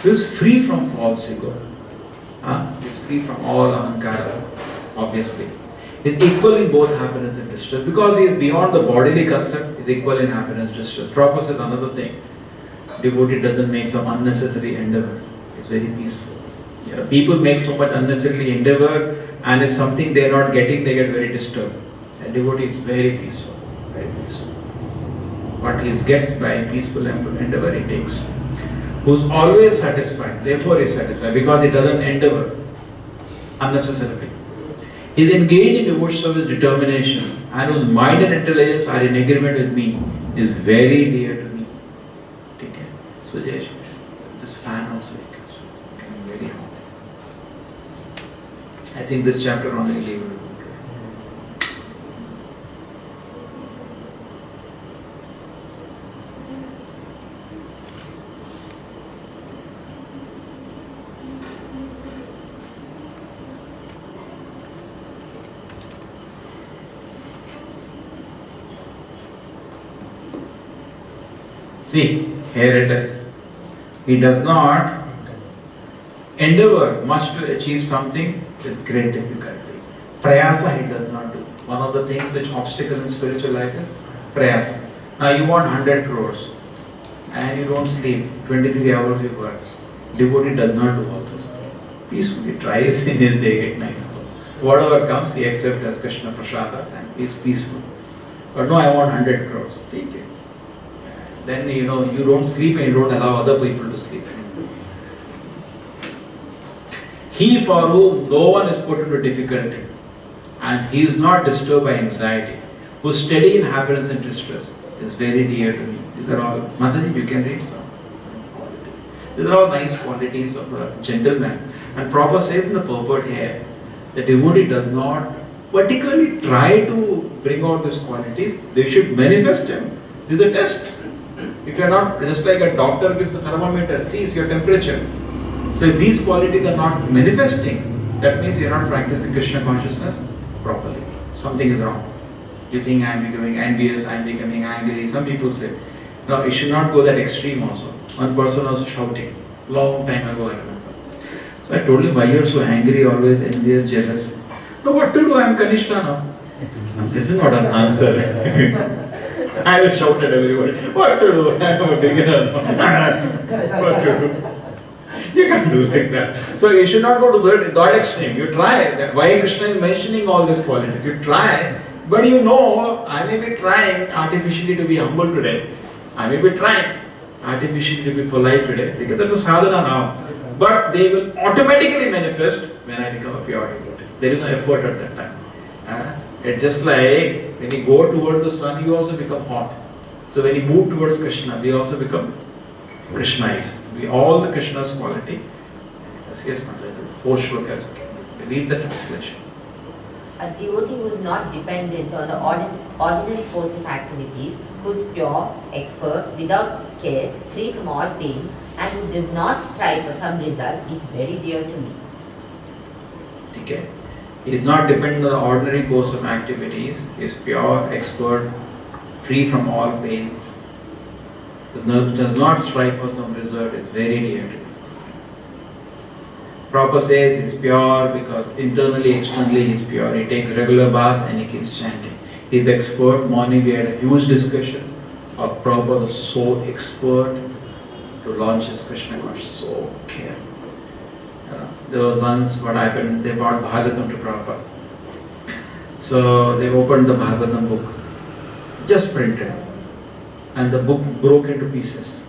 He is free from false ego. He is free from all ahankara, obviously. He is equal in both happiness and distress. Because he is beyond the bodily concept, he is equal in happiness and distress. Prabhupada says another thing. Devotee doesn't make some unnecessary endeavor. He is very peaceful. People make so much unnecessary endeavor, and if something they are not getting, they get very disturbed. And devotee is very peaceful. Very peaceful. What he gets by peaceful endeavor, he takes. Who is always satisfied, therefore he is satisfied, because he doesn't endeavor unnecessarily. He is engaged in devotion of his determination, and whose mind and intelligence are in agreement with me, is very dear to me. Okay. So Jesh, this fan also becomes very hot. I think this chapter only leave it. See, here it is. He does not endeavor much to achieve something with great difficulty. Prayasa he does not do. One of the things which obstacle in spiritual life is prayasa. Now you want 100 crores and you don't sleep, 23 hours you work. Devotee does not do all those. Peacefully tries in his day at night. Whatever comes he accepts as Krishna Prasada and he is peaceful. But no, I want 100 crores. Take it. Then you don't sleep and you don't allow other people to sleep. He for whom no one is put into difficulty and he is not disturbed by anxiety, who is steady in happiness and distress, is very dear to me. These are all, Mataji, you can read some qualities. These are all nice qualities of a gentleman. And Prabhupada says in the purport here, the devotee does not particularly try to bring out these qualities, they should manifest them. This is a test. You cannot, just like a doctor gives a thermometer, sees your temperature. So if these qualities are not manifesting, that means you are not practicing Krishna consciousness properly. Something is wrong. You think I am becoming envious, I am becoming angry. Some people say, no, you should not go that extreme also. One person was shouting, long time ago I remember. So I told him, why you are so angry, always envious, jealous? No, what to do? I am Kanishta now. This is not an answer. I will shout at everybody, what to do? I am a beginner. What to do? You can't do like that. So you should not go to that extreme. You try. Why Krishna is mentioning all these qualities? You try, but I may be trying artificially to be humble today. I may be trying artificially to be polite today, because that's a sadhana now. But they will automatically manifest when I become a pure devotee. There is no effort at that time. It's just like when you go towards the sun, you also become hot. So when you move towards Krishna, we also become Krishnais. All the Krishna's quality. Yes, Mataji. 4 shlokas. Read the translation. A devotee who is not dependent on the ordinary course of activities, who is pure, expert, without cares, free from all pains, and who does not strive for some result, is very dear to me. Okay. He is not dependent on the ordinary course of activities. He is pure, expert, free from all pains. Does not strive for some result. Is very dear to me. Prabhupada says he is pure because internally, externally he is pure. He takes regular bath and he keeps chanting. He is expert. Morning we had a huge discussion of Prabhupada was so expert to launch his Krishna consciousness. So careful. There was once what happened, they brought Bhagavatam to Prabhupada. So they opened the Bhagavatam book, just printed, and the book broke into pieces,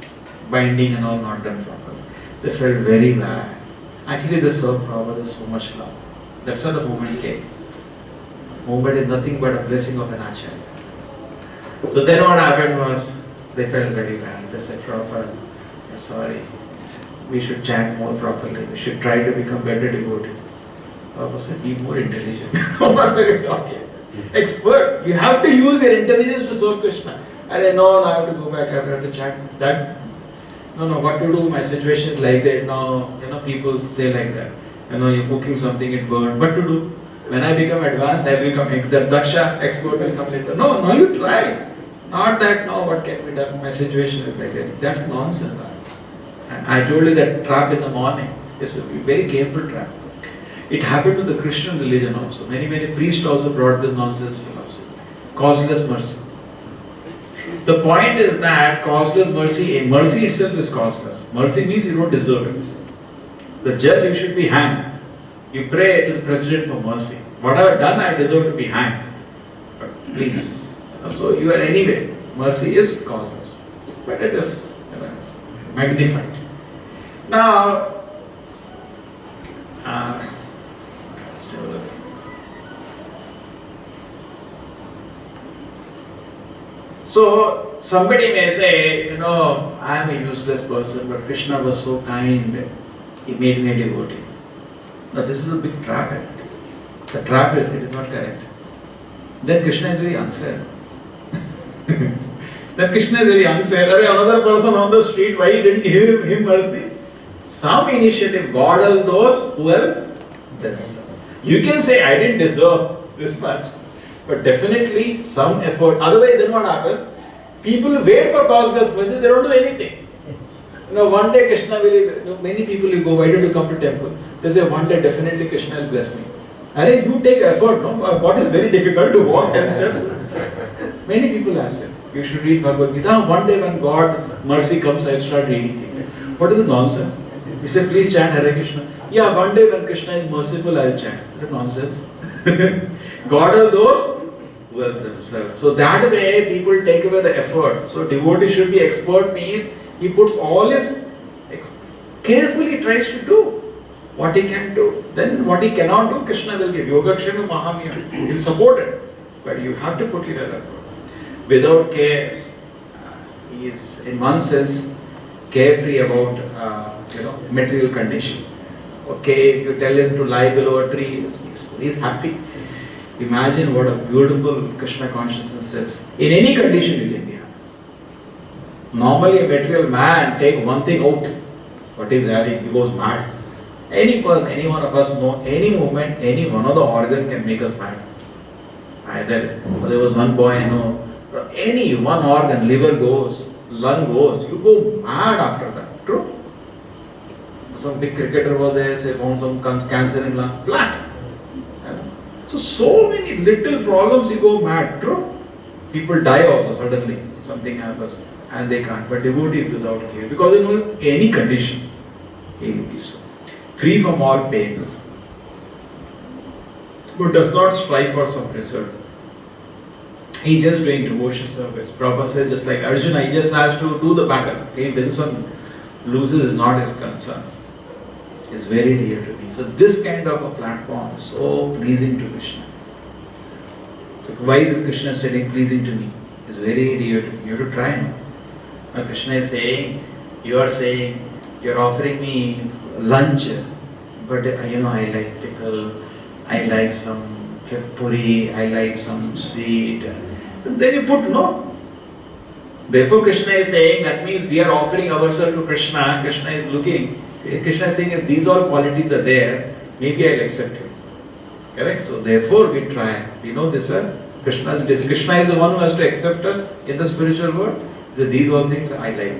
binding and all not done properly. They felt very bad. Actually they served Prabhupada with so much love. That's why the movement came. Movement is nothing but a blessing of an Acharya. So then what happened was, they felt very bad. They said, Prabhupada, sorry, we should chant more properly. We should try to become better devotee. Prabhupada said, be more intelligent. What are you talking? Expert. You have to use your intelligence to serve Krishna. I said, no, I have to go back, I have to chant. That, no, what to do? My situation is like that. No, people say like that. You're cooking something, it burned. What to do? When I become advanced, I become the Daksha expert will come later. No, you try. Not that, no, what can be done? My situation is like that. That's nonsense. And I told you that trap in the morning. It's a very careful trap. It happened to the Christian religion also. Many priests also brought this nonsense philosophy. Causeless mercy. The point is that causeless mercy itself is causeless. Mercy means you don't deserve it. The judge, you should be hanged. You pray to the president for mercy. What I have done, I deserve to be hanged. But please. So you are anyway. Mercy is causeless. But it is magnified. Now, so somebody may say, I am a useless person, but Krishna was so kind, he made me a devotee. Now this is a big trap. The trap is, it is not correct. Then Krishna is very unfair. Then Krishna is very unfair. Another person on the street, why he didn't give him mercy? Some initiative, God help those who help themselves. You can say, I didn't deserve this much. But definitely some effort. Otherwise, then what happens? People wait for causeless mercy, they don't do anything. One day Krishna will, many people will go, why don't you come to temple? They say, one day definitely Krishna will bless me. You take effort, no? What is very difficult to walk 10 steps? Many people have said, you should read Bhagavad Gita. One day when God mercy comes, I'll start reading it. What is the nonsense? You say, please chant Hare Krishna. Yeah, one day when Krishna is merciful, I'll chant. Is it nonsense? God are those who help themselves. So that way people take away the effort. So devotee should be expert means he puts all his, carefully tries to do what he can do. Then what he cannot do, Krishna will give. Yogakshema Mahamya. He will support it. But you have to put your effort. Without cares, he is in one sense carefree about material condition. Okay, if you tell him to lie below a tree, he is peaceful. He is happy. Imagine what a beautiful Krishna consciousness is. In any condition you can be happy. Normally a material man take one thing out, what is having, he goes mad. Any person, any one of us know, any moment, any one of the organ can make us mad. Either, there was one boy I know, any one organ, liver goes, lung goes, you go mad after that. True? Some big cricketer was there, say found some cancer in lung, flat. So many little problems you go mad. True? People die also suddenly, something happens and they can't. But devotee is without care because they know any condition he will be so. Free from all pains. But does not strive for some result. He just doing devotion service. Prabhupada says just like Arjuna, he just has to do the battle. Okay, Benson loses is not his concern. It's very dear to me. So this kind of a platform is so pleasing to Krishna. So why is Krishna telling pleasing to me? It's very dear to me. You have to try now. Now Krishna is saying, you are offering me lunch, but I like pickle, I like some puri, I like some sweet. And then you put no. Therefore, Krishna is saying that means we are offering ourselves to Krishna. Krishna is looking. Krishna is saying if these all qualities are there, maybe I'll accept you. Correct? So therefore we try. We know this one. Krishna is the one who has to accept us in the spiritual world. So these all things I like.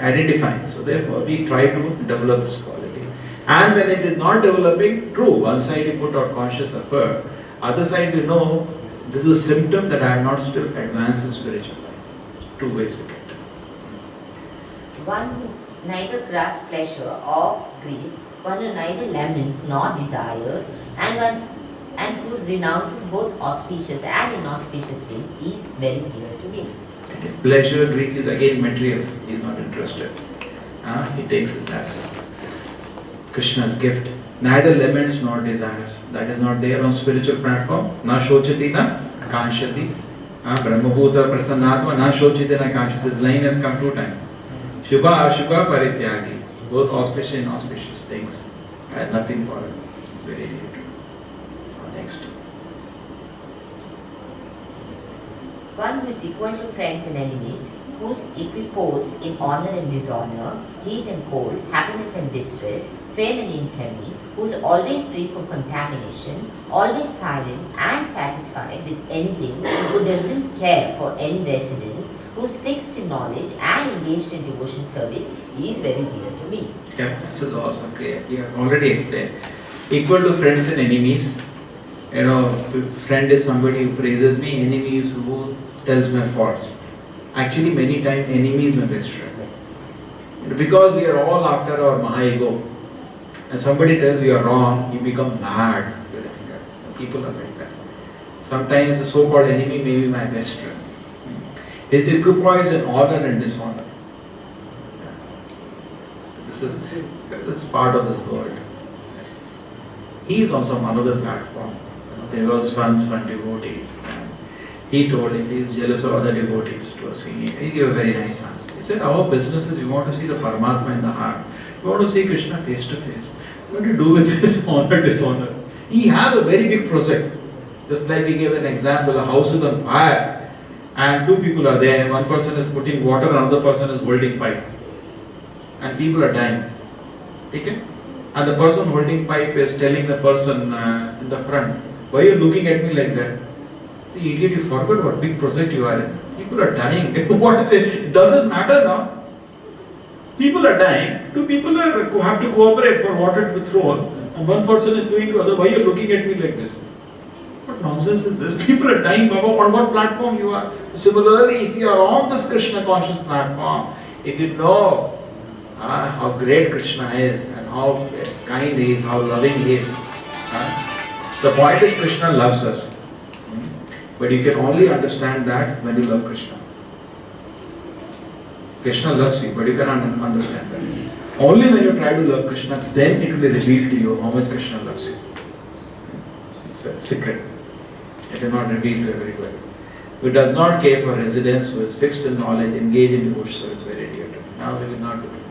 Identifying. So therefore we try to develop this quality. And when it is not developing, true, one side you put our conscious effort, other side you know this is a symptom that I am not still advanced in spiritual life. Two ways to get it. One who neither grasps pleasure or grief, one who neither laments nor desires, and who renounces both auspicious and inauspicious things is very dear to me. Pleasure, grief is again material. He is not interested. He takes it as Krishna's gift. Neither laments nor desires. That is not there on spiritual platform. Na shochati na kanshati. Brahmabhuta prasannatma na shochati na kanshati. This line has come 2 times. Shubha ashubha parityagi. Both auspicious and inauspicious things. I had nothing for it. It's very dear. Next. One who is equal to friends and enemies, whose equipoise in honor and dishonor, heat and cold, happiness and distress, fame and infamy, who is always free from contamination, always silent and satisfied with anything, who doesn't care for any residence, who is fixed in knowledge and engaged in devotion service, is very dear to me. Okay, this is also clear. We have already explained. Equal to friends and enemies. Friend is somebody who praises me, enemy is who tells my faults. Actually, many times enemy is my best friend. Yes. Because we are all after our Maha-ego. And somebody tells you are wrong, you become mad with anger. People are like that. Sometimes the so-called enemy may be my best friend. His equipoise in honor and dishonor. This is part of this world. Yes. He is also on another platform. There was once one devotee. He told if he is jealous of other devotees to a senior, he gave a very nice answer. He said, our business is we want to see the Paramatma in the heart. We want to see Krishna face to face. What to do with this honor, dishonor? He has a very big project. Just like we gave an example, a house is on fire and 2 people are there. One person is putting water, another person is holding pipe. And people are dying. Okay? And the person holding pipe is telling the person in the front, why are you looking at me like that? The idiot, you forgot what big project you are in. People are dying. What is it? It doesn't matter now. People are dying. 2 people have to cooperate for water to be thrown. And one person is doing to other. Why are you looking at me like this? What nonsense is this? People are dying, Baba. On what platform you are? Similarly, if you are on this Krishna conscious platform, if you know how great Krishna is and how kind he is, how loving he is. The point is Krishna loves us. But you can only understand that when you love Krishna. Krishna loves you, but you cannot understand that. Only when you try to love Krishna, then it will be revealed to you how much Krishna loves you. It's a secret. It is not revealed to everybody. Who does not care for residence, who is fixed in knowledge, engaged in devotion, so it's very dear to me. Now we will not do it.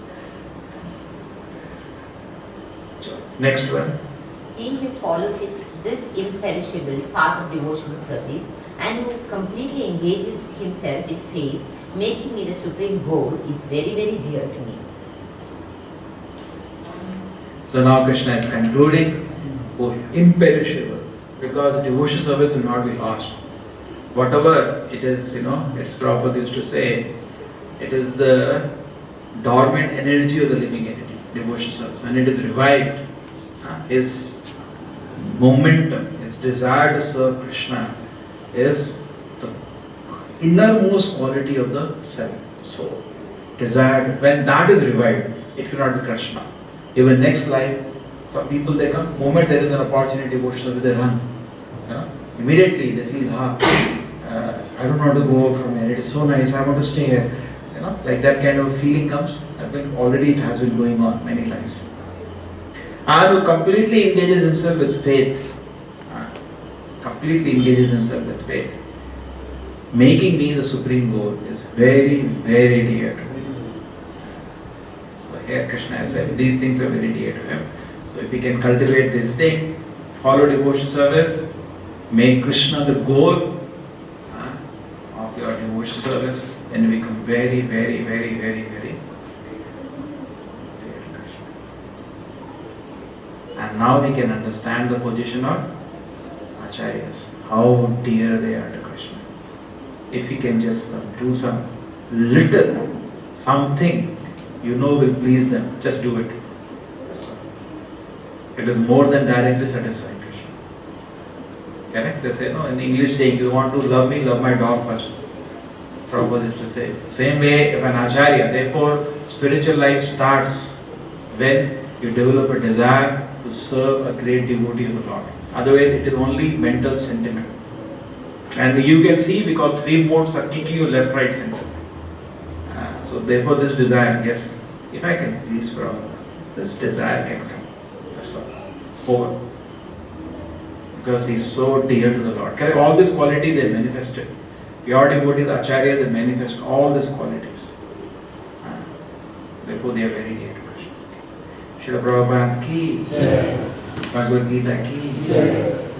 So, next one. He who follows this imperishable path of devotional service and who completely engages himself with faith, making me the supreme goal, is very, very dear to me. So now Krishna is concluding, imperishable, because devotion service will not be lost. Whatever it is, its Prabhupada used to say, it is the dormant energy of the living entity, devotion service. When it is revived, his momentum, his desire to serve Krishna is the innermost quality of the self, soul. Desire, when that is revived, it cannot be Krishna. Even next life, some people they come, moment there is an opportunity, devotion, they run. Immediately they feel, I don't want to go out from here, it is so nice, I want to stay here. Like that kind of feeling comes. Already it has been going on many lives. And who completely engages himself with faith, making me the supreme goal is very, very dear to me. So here Krishna has said these things are very dear to him. So if we can cultivate this thing, follow devotion service, make Krishna the goal of your devotional service, then you become very, very, very, very, very dear to Krishna. And now we can understand the position of Acharyas, how dear they are to Krishna. If we can just do some little something will please them, just do it. That's all. It is more than directly satisfying Krishna. Correct? They say, no, in English saying, you want to love me, love my dog first. Prabhupada used to say. Same way, if an Acharya, therefore, spiritual life starts when you develop a desire to serve a great devotee of the Lord. Otherwise, it is only mental sentiment. And you can see because 3 modes are kicking you left, right, center. So therefore this desire, yes, if I can please Prabhupada, this desire can come. That's all. Over. Because he is so dear to the Lord. All this quality they manifested. Pure devotees, Acharya, they manifest all these qualities. Therefore they are very dear to Krishna. Srila Prabhupada ki, Bhagavad Gita ki.